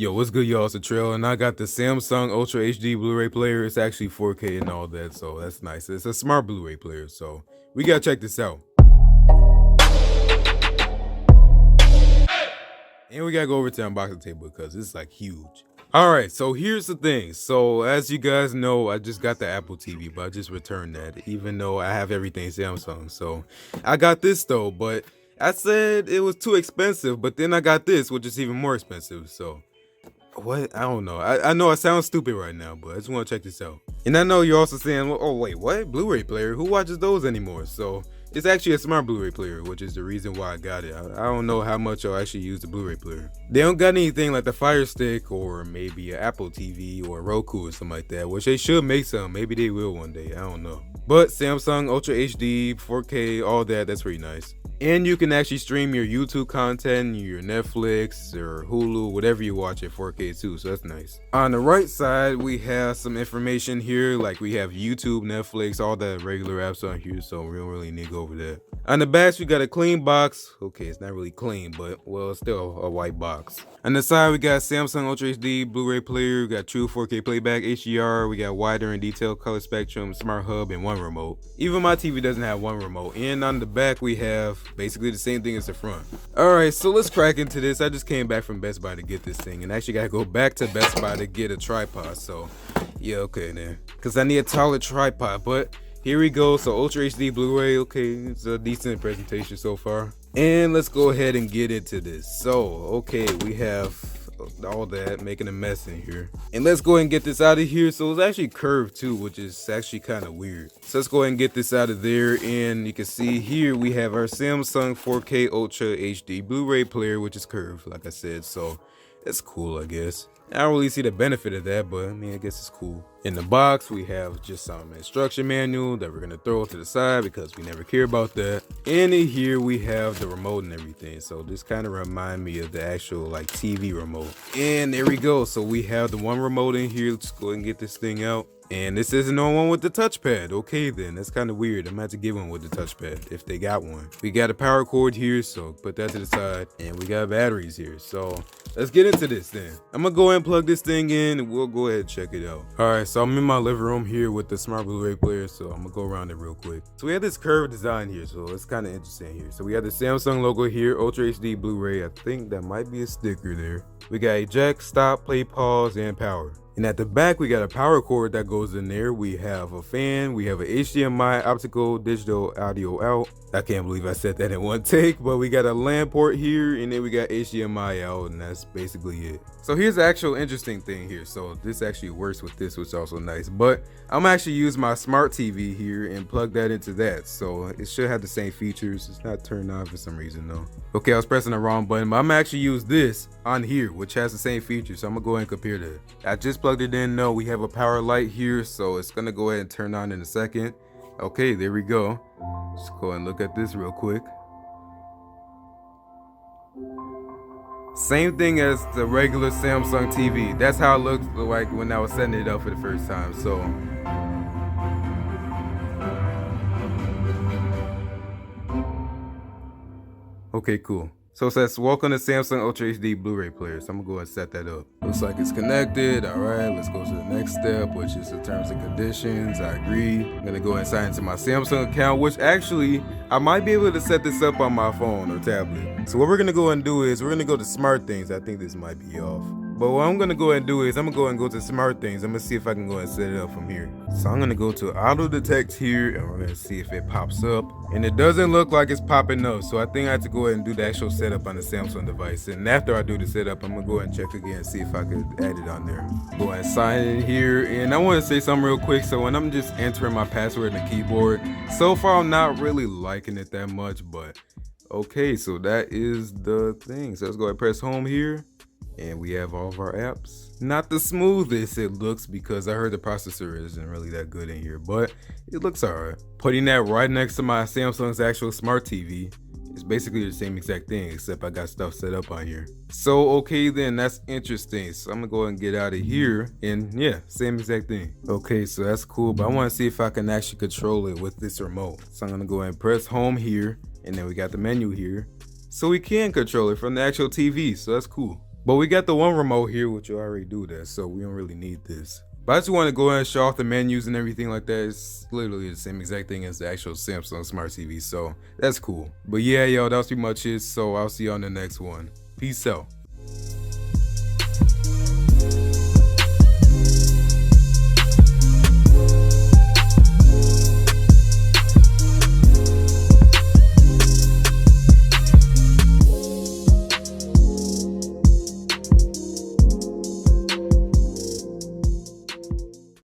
Yo, what's good, y'all? It's Latrell, and I got the Samsung Ultra HD Blu-ray player. It's actually 4K and all that, so that's nice. It's a smart Blu-ray player, so we gotta check this out. And we gotta go over to the unboxing table because it's like huge. Alright, so here's the thing. So as you guys know, I just got the Apple TV, but I just returned that, even though I have everything Samsung. So I got this though, but I said it was too expensive, but then I got this, which is even more expensive, so what? I don't know. I know I sound stupid right now, but I just want to check this out. And I know you're also saying, well, oh wait, what? Blu-ray player? Who watches those anymore? So it's actually a smart Blu-ray player, which is the reason why I got it. I don't know how much I'll actually use the Blu-ray player. They don't got anything like the Fire Stick or maybe an Apple TV or Roku or something like that, which they should make some. Maybe they will one day. I don't know. But Samsung Ultra HD, 4K, all that, that's pretty nice. And you can actually stream your YouTube content, your Netflix or Hulu, whatever you watch at 4K too, so that's nice. On the right side, we have some information here, like we have YouTube, Netflix, all the regular apps on here, so we don't really need to go over that. On the back, we got a clean box. Okay, it's not really clean, but well, it's still a white box. On the side, we got Samsung Ultra HD Blu-ray player, we got true 4K playback, HDR, we got wider and detailed color spectrum, smart hub, and one remote. Even my TV doesn't have one remote. And on the back, we have basically the same thing as the front. Alright, so let's crack into this. I just came back from Best Buy to get this thing, and I actually gotta go back to Best Buy to get a tripod, so yeah, okay then. Cause I need a taller tripod, but here we go. So Ultra HD Blu-ray, okay, it's a decent presentation so far. And let's go ahead and get into this. So, okay, we have all that, making a mess in here. And let's go ahead and get this out of here. So it's actually curved too, which is actually kind of weird. So let's go ahead and get this out of there. And you can see here we have our Samsung 4K Ultra HD Blu-ray player, which is curved, like I said. So that's cool, I guess. I don't really see the benefit of that, but I mean, I guess it's cool. In the box, we have just some instruction manual that we're gonna throw to the side because we never care about that. And in here, we have the remote and everything. So this kind of remind me of the actual like TV remote. And there we go. So we have the one remote in here. Let's go ahead and get this thing out. And this isn't the one with the touchpad. Okay then, that's kind of weird. I'm gonna have to get one with the touchpad if they got one. We got a power cord here, so put that to the side. And we got batteries here, so let's get into this then. I'm gonna go ahead and plug this thing in and we'll go ahead and check it out. Alright, so I'm in my living room here with the smart Blu-ray player, so I'm gonna go around it real quick. So we have this curved design here, so it's kind of interesting here. So we have the Samsung logo here, Ultra HD Blu-ray. I think that might be a sticker there. We got eject, stop, play, pause, and power. And at the back, we got a power cord that goes in there. We have a fan, we have a HDMI optical digital audio out. I can't believe I said that in one take, but we got a LAN port here, and then we got HDMI out, and that's basically it. So here's the actual interesting thing here. So this actually works with this, which is also nice. But I'm actually use my smart TV here and plug that into that. So it should have the same features. It's not turned on for some reason though. Okay, I was pressing the wrong button, but I'm actually use this on here, which has the same features. So I'm gonna go ahead and compare that. I just plugged it in. No, we have a power light here, so it's gonna go ahead and turn on in a second. Okay, there we go. Let's go ahead and look at this real quick. Same thing as the regular Samsung TV. That's how it looked like when I was setting it up for the first time. So okay, cool. So it says welcome to Samsung Ultra HD Blu-ray player. So I'm gonna go ahead and set that up. Looks like it's connected. All right, let's go to the next step, which is the terms and conditions. I agree. I'm gonna go ahead and sign into my Samsung account, which actually I might be able to set this up on my phone or tablet. So what we're gonna go ahead and do is we're gonna go to smart things. I think this might be off. But what I'm gonna go ahead and do is I'm gonna go ahead and go to smart things. I'm gonna see if I can go ahead and set it up from here. So I'm gonna go to auto detect here and we're gonna see if it pops up. And it doesn't look like it's popping up. So I think I have to go ahead and do the actual setup on the Samsung device. And after I do the setup, I'm gonna go ahead and check again and see if I could add it on there. Go ahead and sign in here. And I wanna say something real quick. So when I'm just entering my password in the keyboard, so far I'm not really liking it that much, but okay, so that is the thing. So let's go ahead and press home here. And we have all of our apps. Not the smoothest it looks because I heard the processor isn't really that good in here, but it looks alright. Putting that right next to my Samsung's actual smart TV is basically the same exact thing, except I got stuff set up on here. So okay then, that's interesting. So I'm gonna go ahead and get out of here, and yeah, same exact thing. Okay, so that's cool, but I wanna see if I can actually control it with this remote. So I'm gonna go ahead and press home here, and then we got the menu here. So we can control it from the actual TV, so that's cool. But we got the one remote here, which will already do that, so we don't really need this. But I just want to go ahead and show off the menus and everything like that. It's literally the same exact thing as the actual Samsung Smart TV, so that's cool. But yeah, yo, that's pretty much it, so I'll see you on the next one. Peace out.